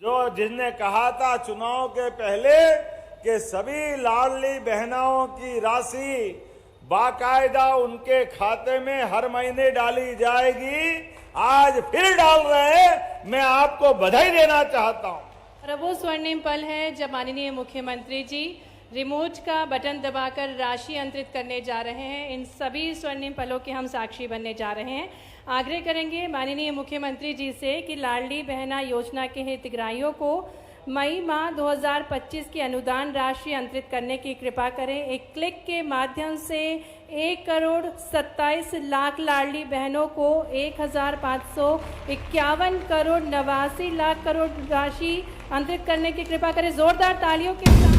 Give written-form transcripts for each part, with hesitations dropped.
जिसने कहा था चुनाव के पहले कि सभी लाडली बहनों की राशि बाकायदा उनके खाते में हर महीने डाली जाएगी, आज फिर डाल रहे हैं। मैं आपको बधाई देना चाहता हूं। और अब वो स्वर्णिम पल है जब माननीय मुख्यमंत्री जी रिमोट का बटन दबाकर राशि अंतरित करने जा रहे हैं। इन सभी स्वर्णिम पलों के हम साक्षी बनने जा रहे हैं। आग्रह करेंगे माननीय मुख्यमंत्री जी से कि लाडली बहना योजना के हितग्राहियों को मई माह 2025 की अनुदान राशि अंतरित करने की कृपा करें। एक क्लिक के माध्यम से 1,27,00,000 लाडली बहनों को 1,551 करोड़ 89 लाख करोड़ राशि अंतरित करने की कृपा करें। जोरदार तालियों के साथ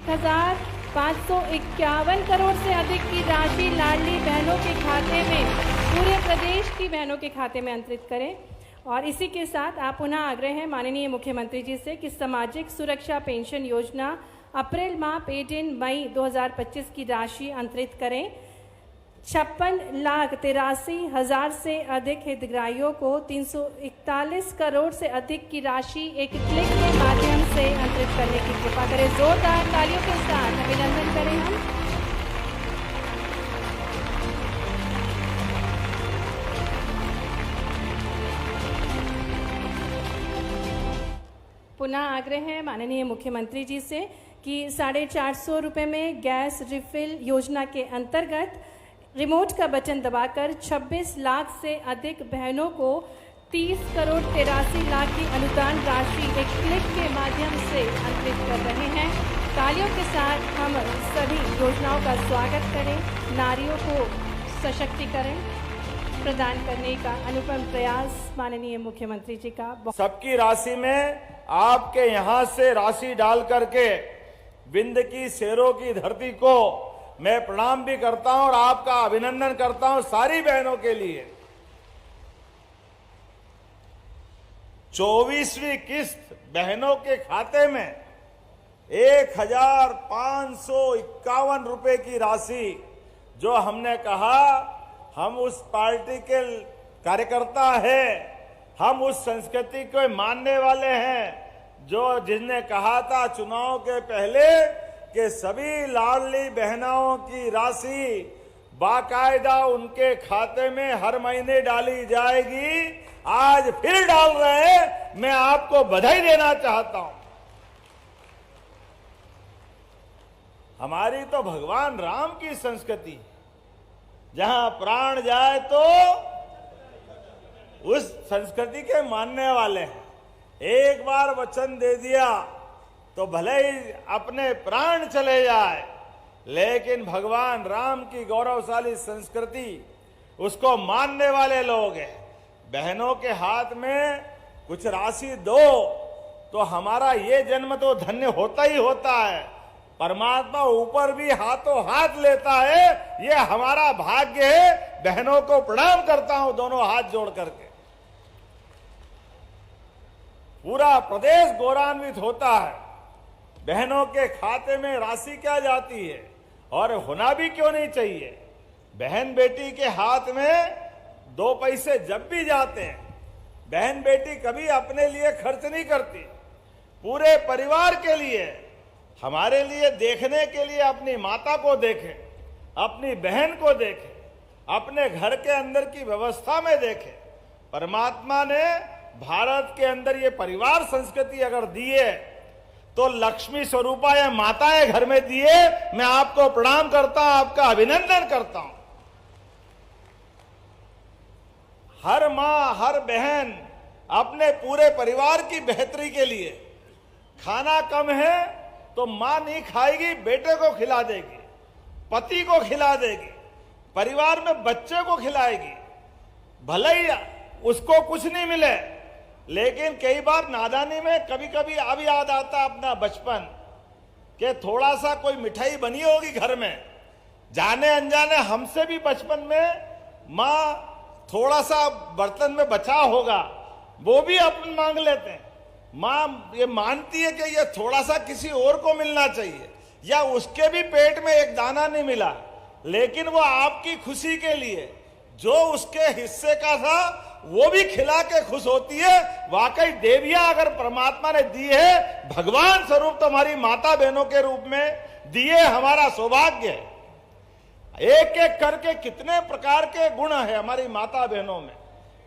1,551 करोड़ से अधिक की राशि लाडली बहनों के खाते में, पूरे प्रदेश की बहनों के खाते में अंतरित करें। और इसी के साथ आप पुनः आग्रह है माननीय मुख्यमंत्री जी से कि सामाजिक सुरक्षा पेंशन योजना अप्रैल माह पेड इन मई 2025 की राशि अंतरित करें। 56,83,000 से अधिक हितग्राहियों को 341 करोड़ से अधिक की राशि एक क्लिक के माध्यम से अंतरित करने की कृपा करें। जोरदार तालियों के साथ अभिनंदन करें हम। पुनः आग्रह है माननीय मुख्यमंत्री जी से कि 450 रुपये में गैस रिफिल योजना के अंतर्गत रिमोट का बटन दबाकर 26 लाख से अधिक बहनों को 30 करोड़ 83 लाख की अनुदान राशि एक क्लिक के माध्यम से अंतरित कर रहे हैं। तालियों के साथ हम सभी योजनाओं का स्वागत करें। नारियों को सशक्तिकरण प्रदान करने का अनुपम प्रयास माननीय मुख्यमंत्री जी का। सबकी राशि में आपके यहां से राशि डाल करके विंध्य की शेरों की धरती को मैं प्रणाम भी करता हूं और आपका अभिनंदन करता हूं। सारी बहनों के लिए 24वीं किस्त बहनों के खाते में 1,551 रुपए की राशि, जो हमने कहा हम उस पार्टी के कार्यकर्ता हैं, हम उस संस्कृति को मानने वाले हैं जिसने कहा था चुनाव के पहले कि सभी लाडली बहनों की राशि बाकायदा उनके खाते में हर महीने डाली जाएगी, आज फिर डाल रहे हैं। मैं आपको बधाई देना चाहता हूं। हमारी तो भगवान राम की संस्कृति, जहां प्राण जाए तो उस संस्कृति के मानने वाले हैं। एक बार वचन दे दिया तो भले ही अपने प्राण चले जाए, लेकिन भगवान राम की गौरवशाली संस्कृति उसको मानने वाले लोग हैं। बहनों के हाथ में कुछ राशि दो तो हमारा ये जन्म तो धन्य होता ही होता है। परमात्मा ऊपर भी हाथों हाथ लेता है, ये हमारा भाग्य है। बहनों को प्रणाम करता हूं दोनों हाथ जोड़ करके। पूरा प्रदेश गौरवान्वित होता है। बहनों के खाते में राशि क्या जाती है, और होना भी क्यों नहीं चाहिए। बहन बेटी के हाथ में 2 पैसे जब भी जाते हैं, बहन बेटी कभी अपने लिए खर्च नहीं करती, पूरे परिवार के लिए, हमारे लिए देखने के लिए अपनी माता को देखें, अपनी बहन को देखें, अपने घर के अंदर की व्यवस्था में देखें। परमात्मा ने भारत के अंदर ये परिवार संस्कृति अगर दी है तो लक्ष्मी स्वरूपा या माताएं घर में दिए। मैं आपको प्रणाम करता हूं, आपका अभिनंदन करता हूं। हर मां हर बहन अपने पूरे परिवार की बेहतरी के लिए, खाना कम है तो मां नहीं खाएगी, बेटे को खिला देगी, पति को खिला देगी, परिवार में बच्चे को खिलाएगी। भले ही उसको कुछ नहीं मिले, लेकिन कई बार नादानी में कभी कभी अब याद आता अपना बचपन कि थोड़ा सा कोई मिठाई बनी होगी घर में, जाने अनजाने हमसे भी बचपन में मां थोड़ा सा बर्तन में बचा होगा, वो भी अपन मांग लेते हैं। मां ये मानती है कि ये थोड़ा सा किसी और को मिलना चाहिए, या उसके भी पेट में एक दाना नहीं मिला, लेकिन वो आपकी खुशी के लिए जो उसके हिस्से का था वो भी खिला के खुश होती है। वाकई देवियां अगर परमात्मा ने दी है, भगवान स्वरूप तो हमारी माता बहनों के रूप में दिए, हमारा सौभाग्य है। एक एक करके कितने प्रकार के गुण है हमारी माता बहनों में।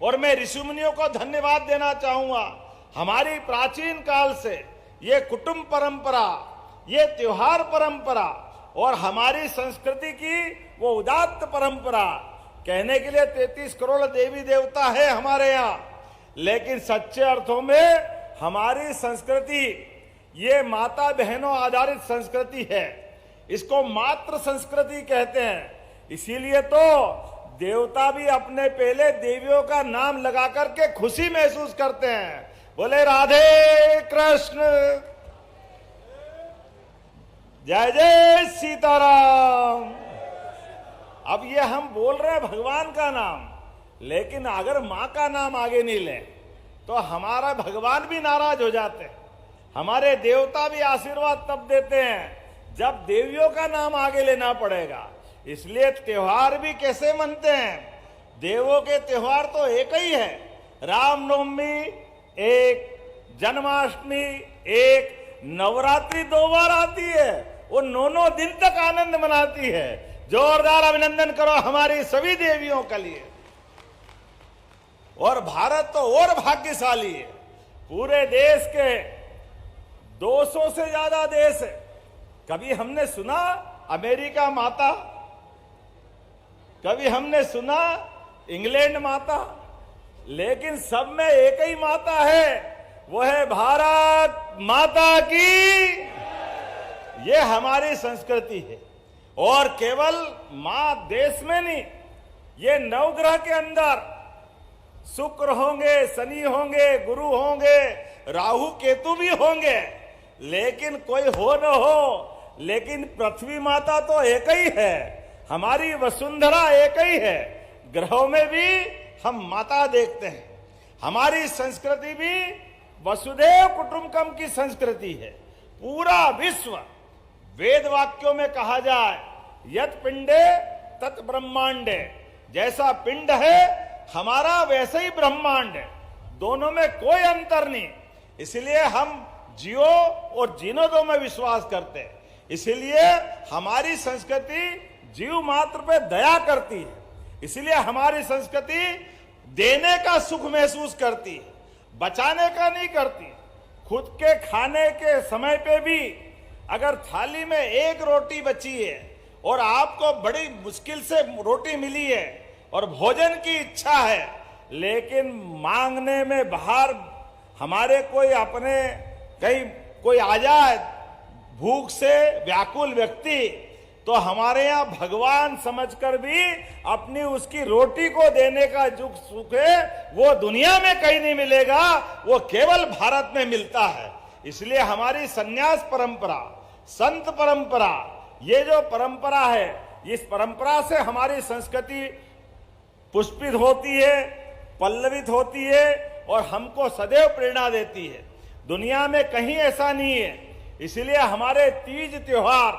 और मैं ऋषि मुनियों को धन्यवाद देना चाहूंगा। हमारी प्राचीन काल से ये कुटुंब परंपरा, ये त्योहार परंपरा और हमारी संस्कृति की वो उदात्त परंपरा, कहने के लिए 33 करोड़ देवी देवता है हमारे यहाँ, लेकिन सच्चे अर्थों में हमारी संस्कृति ये माता बहनों आधारित संस्कृति है। इसको मातृ संस्कृति कहते हैं। इसीलिए तो देवता भी अपने पहले देवियों का नाम लगा करके खुशी महसूस करते हैं। बोले राधे कृष्ण, जय जय सीताराम। अब ये हम बोल रहे हैं भगवान का नाम, लेकिन अगर मां का नाम आगे नहीं ले तो हमारा भगवान भी नाराज हो जाते हैं। हमारे देवता भी आशीर्वाद तब देते हैं जब देवियों का नाम आगे लेना पड़ेगा। इसलिए त्योहार भी कैसे मनते हैं? देवों के त्योहार तो एक ही है। रामनवमी एक, जन्माष्टमी एक, नवरात्रि 2 बार आती है, वो 9 दिन तक आनंद मनाती है। जोरदार अभिनंदन करो हमारी सभी देवियों के लिए। और भारत तो और भाग्यशाली है। पूरे देश के 200 से ज्यादा देश है। कभी हमने सुना अमेरिका माता, कभी हमने सुना इंग्लैंड माता, लेकिन सब में एक ही माता है, वो है भारत माता की। ये हमारी संस्कृति है। और केवल मां देश में नहीं, ये नवग्रह के अंदर शुक्र होंगे, शनि होंगे, गुरु होंगे, राहु केतु भी होंगे, लेकिन कोई हो न हो, लेकिन पृथ्वी माता तो एक ही है। हमारी वसुंधरा एक ही है। ग्रहों में भी हम माता देखते हैं। हमारी संस्कृति भी वसुधैव कुटुंबकम की संस्कृति है। पूरा विश्व, वेद वाक्यों में कहा जाए यत पिंडे तत् ब्रह्मांडे, जैसा पिंड है हमारा वैसे ही ब्रह्मांड है। दोनों में कोई अंतर नहीं। इसलिए हम जियो और जीनो दो में विश्वास करते हैं। इसलिए हमारी संस्कृति जीव मात्र पे दया करती है। इसलिए हमारी संस्कृति देने का सुख महसूस करती है, बचाने का नहीं करती। खुद के खाने के समय पे भी अगर थाली में एक रोटी बची है और आपको बड़ी मुश्किल से रोटी मिली है और भोजन की इच्छा है, लेकिन मांगने में बाहर हमारे कोई अपने कहीं कोई आ जाए भूख से व्याकुल व्यक्ति, तो हमारे यहाँ भगवान समझकर भी अपनी उसकी रोटी को देने का जो सुख है वो दुनिया में कहीं नहीं मिलेगा, वो केवल भारत में मिलता है। इसलिए हमारी संन्यास परंपरा, संत परंपरा, ये जो परंपरा है, इस परंपरा से हमारी संस्कृति पुष्पित होती है, पल्लवित होती है और हमको सदैव प्रेरणा देती है। दुनिया में कहीं ऐसा नहीं है। इसलिए हमारे तीज त्योहार,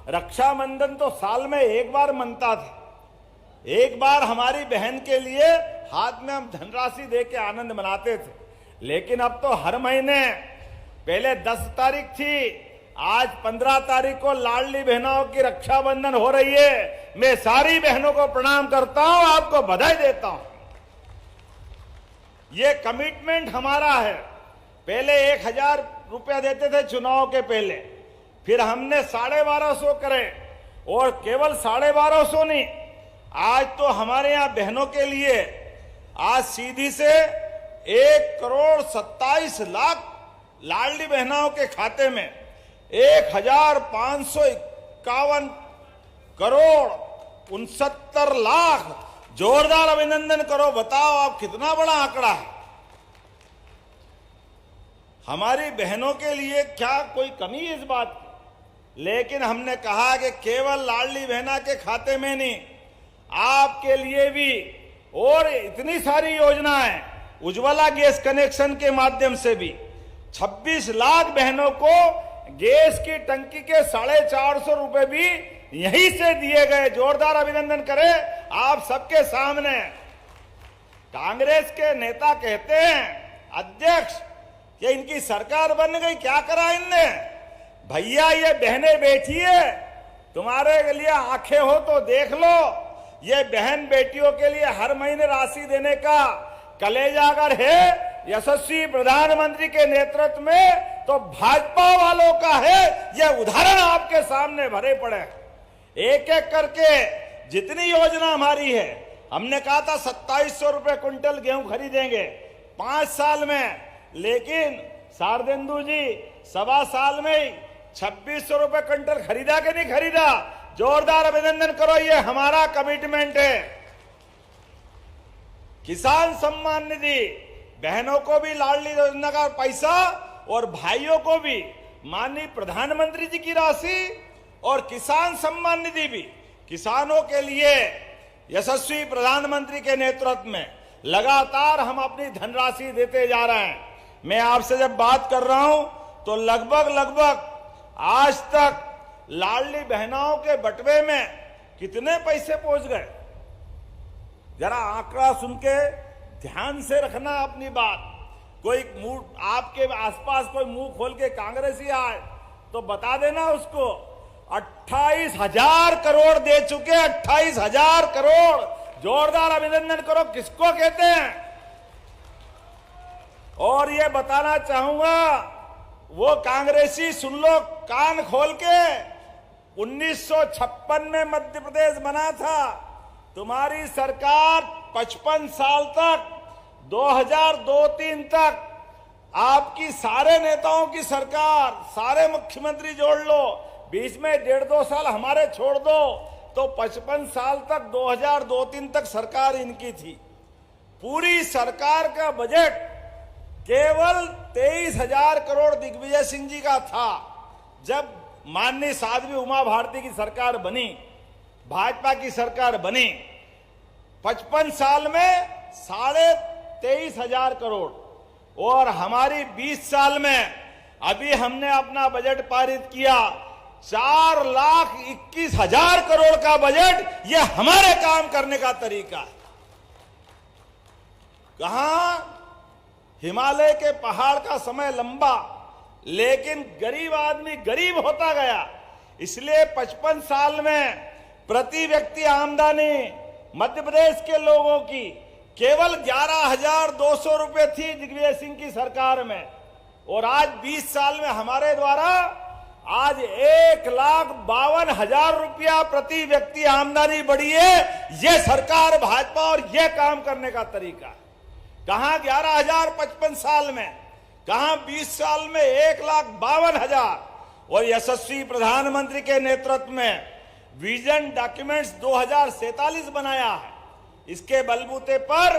रक्षाबंधन तो साल में एक बार मनता था। एक बार हमारी बहन के लिए हाथ में हम धनराशि दे के आनंद मनाते थे, लेकिन अब तो हर महीने, पहले 10 तारीख थी, आज 15 तारीख को लाडली बहनों की रक्षाबंधन हो रही है। मैं सारी बहनों को प्रणाम करता हूं, आपको बधाई देता हूं। ये कमिटमेंट हमारा है। पहले 1000 रुपया देते थे चुनाव के पहले, फिर हमने 1250 करे, और केवल 1250 नहीं, आज तो हमारे यहाँ बहनों के लिए आज सीधी से 1,27,00,000 लाडली बहनों के खाते में 1,551 करोड़ 69 लाख। जोरदार अभिनंदन करो। बताओ आप कितना बड़ा आंकड़ा है। हमारी बहनों के लिए क्या कोई कमी है इस बात की? लेकिन हमने कहा कि केवल लाडली बहना के खाते में नहीं, आपके लिए भी और इतनी सारी योजनाएं, उज्ज्वला गैस कनेक्शन के माध्यम से भी 26 लाख बहनों को गैस की टंकी के 450 रुपए भी यहीं से दिए गए। जोरदार अभिनंदन करें आप सबके सामने। कांग्रेस के नेता कहते हैं अध्यक्ष कि इनकी सरकार बन गई, क्या करा इनने? भैया ये बहनें बैठी है, तुम्हारे लिए आंखें हो तो देख लो। ये बहन बेटियों के लिए हर महीने राशि देने का कलेजा अगर है यशस्वी प्रधानमंत्री के नेतृत्व में, तो भाजपा वालों का है। यह उदाहरण आपके सामने भरे पड़े। एक एक करके जितनी योजना हमारी है, हमने कहा था 2700 रुपए क्विंटल गेहूं खरीदेंगे 5 साल में, लेकिन शारदेंदु जी 1.25 साल में ही 2600 रुपए क्विंटल खरीदा कि नहीं खरीदा? जोरदार अभिनंदन करो, ये हमारा कमिटमेंट है। किसान सम्मान निधि, बहनों को भी लाडली योजना का पैसा और भाइयों को भी माननीय प्रधानमंत्री जी की राशि, और किसान सम्मान निधि भी किसानों के लिए यशस्वी प्रधानमंत्री के नेतृत्व में लगातार हम अपनी धनराशि देते जा रहे हैं। मैं आपसे जब बात कर रहा हूं तो लगभग आज तक लाडली बहनाओं के बटवे में कितने पैसे पहुंच गए? जरा आंकड़ा सुन के ध्यान से रखना अपनी बात। कोई मुंह आपके आसपास कोई मुंह खोल के कांग्रेसी आए तो बता देना उसको। 28,000 करोड़ दे चुके, 28,000 करोड़। जोरदार अभिनंदन करो, किसको कहते हैं? और ये बताना चाहूंगा, वो कांग्रेसी सुन लो कान खोल के, 1956 में मध्य प्रदेश बना था। तुम्हारी सरकार 55 साल तक 2002-03 तक आपकी सारे नेताओं की सरकार, सारे मुख्यमंत्री जोड़ लो, बीच में 1.5-2 साल हमारे छोड़ दो, तो 55 साल तक 2002-03 तक सरकार इनकी थी। पूरी सरकार का बजट केवल 23,000 करोड़ दिग्विजय सिंह जी का था। जब माननीय साध्वी उमा भारती की सरकार बनी, भाजपा की सरकार बनी, 55 साल में 23,500 करोड़, और हमारी 20 साल में अभी हमने अपना बजट पारित किया 4,21,000 करोड़ का बजट। यह हमारे काम करने का तरीका है। कहां हिमालय के पहाड़ का समय लंबा, लेकिन गरीब आदमी गरीब होता गया। इसलिए 55 साल में प्रति व्यक्ति आमदनी मध्य प्रदेश के लोगों की केवल 11,200 रुपए थी दिग्विजय सिंह की सरकार में, और आज 20 साल में हमारे द्वारा आज 1,52,000 रुपया प्रति व्यक्ति आमदनी बढ़ी है। यह सरकार भाजपा और यह काम करने का तरीका है। कहां 11,000 55 साल में, कहां 20 साल में 1,52,000, और यशस्वी प्रधानमंत्री के नेतृत्व में विजन डॉक्यूमेंट्स 2047 बनाया है। इसके बलबूते पर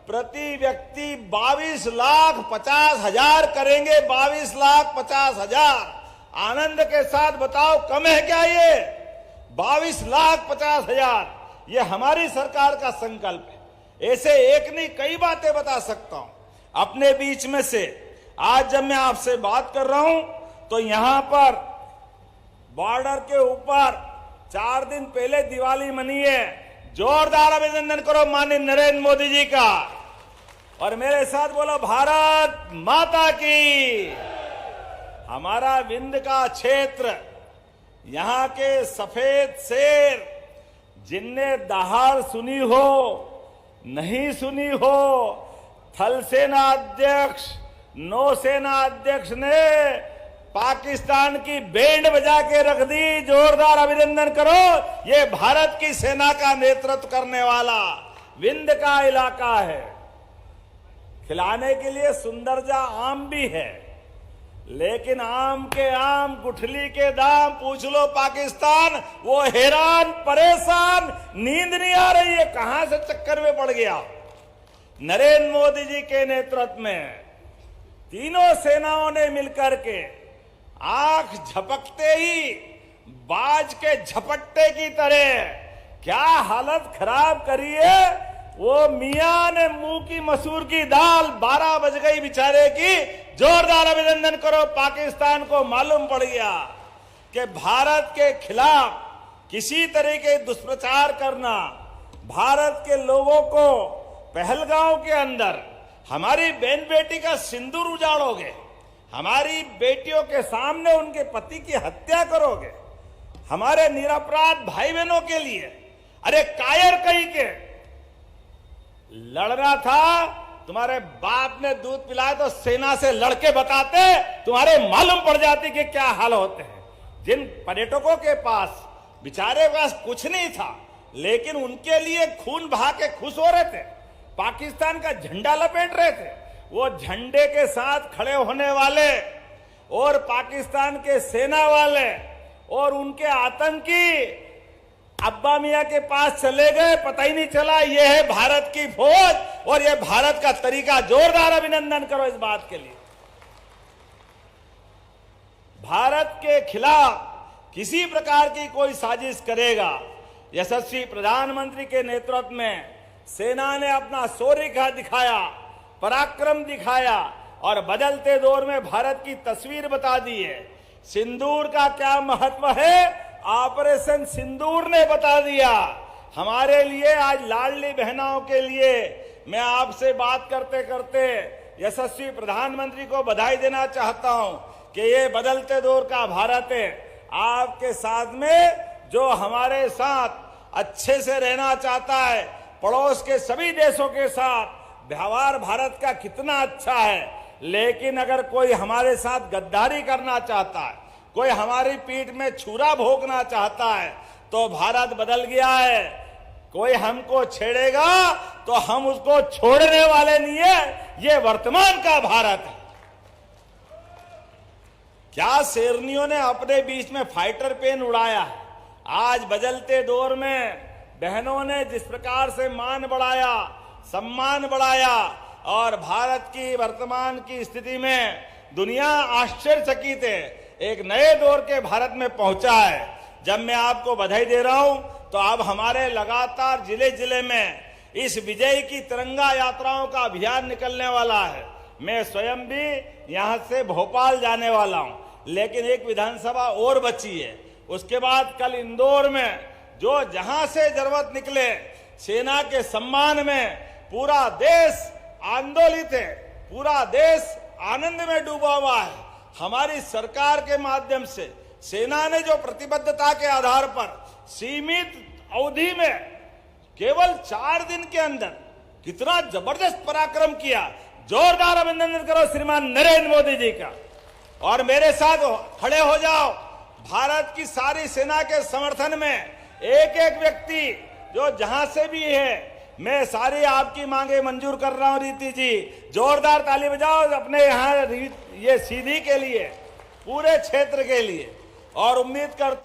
प्रति व्यक्ति 22,50,000 करेंगे। 22,50,000। आनंद के साथ बताओ, कम है क्या ये? 22,50,000। ये हमारी सरकार का संकल्प है। ऐसे एक नहीं कई बातें बता सकता हूं अपने बीच में से। आज जब मैं आपसे बात कर रहा हूं तो यहां पर बॉर्डर के ऊपर 4 दिन पहले दिवाली मनी है। जोरदार अभिनंदन करो माननीय नरेंद्र मोदी जी का, और मेरे साथ बोलो भारत माता की। हमारा विंध्य का क्षेत्र, यहां के सफेद शेर, जिनने दहाड़ सुनी हो नहीं सुनी हो, थल सेना अध्यक्ष, नौसेना अध्यक्ष ने पाकिस्तान की बैंड बजा के रख दी। जोरदार अभिनंदन करो। ये भारत की सेना का नेतृत्व करने वाला विंध्य का इलाका है। खिलाने के लिए सुंदरजा आम भी है, लेकिन आम के आम, गुठली के दाम पूछ लो पाकिस्तान, वो हैरान परेशान, नींद नहीं आ रही है, कहां से चक्कर में पड़ गया। नरेंद्र मोदी जी के नेतृत्व में तीनों सेनाओं ने मिलकर के आंख झपकते ही बाज के झपट्टे की तरह क्या हालत खराब करी है। वो मियां ने मुंह की मसूर की दाल 12 बज गई बेचारे की। जोरदार अभिनंदन करो। पाकिस्तान को मालूम पड़ गया कि भारत के खिलाफ किसी तरह के दुष्प्रचार करना, भारत के लोगों को पहलगांव के अंदर हमारी बहन बेटी का सिंदूर उजाड़ोगे, हमारी बेटियों के सामने उनके पति की हत्या करोगे, हमारे निरपराध भाई बहनों के लिए, अरे कायर कहीं के लड़ना था, तुम्हारे बाप ने दूध पिलाया तो सेना से लड़के बताते, तुम्हारे मालूम पड़ जाती कि क्या हाल होते हैं। जिन पर्यटकों के पास बेचारे पास कुछ नहीं था, लेकिन उनके लिए खून बहा के खुश हो रहे थे, पाकिस्तान का झंडा लपेट रहे थे, वो झंडे के साथ खड़े होने वाले और पाकिस्तान के सेना वाले और उनके आतंकी अब्बा मियां के पास चले गए, पता ही नहीं चला ये है भारत की फौज और ये भारत का तरीका। जोरदार अभिनंदन करो इस बात के लिए। भारत के खिलाफ किसी प्रकार की कोई साजिश करेगा, यशस्वी प्रधानमंत्री के नेतृत्व में सेना ने अपना शौर्य दिखाया, पराक्रम दिखाया और बदलते दौर में भारत की तस्वीर बता दी है। सिंदूर का क्या महत्व है, ऑपरेशन सिंदूर ने बता दिया। हमारे लिए आज लाडली बहनों के लिए मैं आपसे बात करते करते यशस्वी प्रधानमंत्री को बधाई देना चाहता हूं कि ये बदलते दौर का भारत है। आपके साथ में जो हमारे साथ अच्छे से रहना चाहता है, पड़ोस के सभी देशों के साथ व्यवहार भारत का कितना अच्छा है, लेकिन अगर कोई हमारे साथ गद्दारी करना चाहता है, कोई हमारी पीठ में छुरा भोंकना चाहता है, तो भारत बदल गया है। कोई हमको छेड़ेगा तो हम उसको छोड़ने वाले नहीं है। ये वर्तमान का भारत है। क्या शेरनियों ने अपने बीच में फाइटर प्लेन उड़ाया है। आज बदलते दौर में बहनों ने जिस प्रकार से मान बढ़ाया, सम्मान बढ़ाया और भारत की वर्तमान की स्थिति में दुनिया आश्चर्यचकित है, एक नए दौर के भारत में पहुंचा है। जब मैं आपको बधाई दे रहा हूं तो अब हमारे लगातार जिले जिले में इस विजय की तिरंगा यात्राओं का अभियान निकलने वाला है। मैं स्वयं भी यहां से भोपाल जाने वाला हूं, लेकिन एक विधानसभा और बची है। उसके बाद कल इंदौर में जो जहां से जरूरत निकले, सेना के सम्मान में पूरा देश आंदोलित है, पूरा देश आनंद में डूबा हुआ है। हमारी सरकार के माध्यम से सेना ने जो प्रतिबद्धता के आधार पर सीमित अवधि में केवल 4 दिन के अंदर कितना जबरदस्त पराक्रम किया। जोरदार अभिनंदन करो श्रीमान नरेंद्र मोदी जी का। और मेरे साथ खड़े हो जाओ। भारत की सारी सेना के समर्थन में एक एक व्यक्ति जो जहां से भी है, मैं सारी आपकी मांगे मंजूर कर रहा हूं। रीति जी, जोरदार ताली बजाओ अपने यहाँ ये सीधी के लिए, पूरे क्षेत्र के लिए। और उम्मीद करता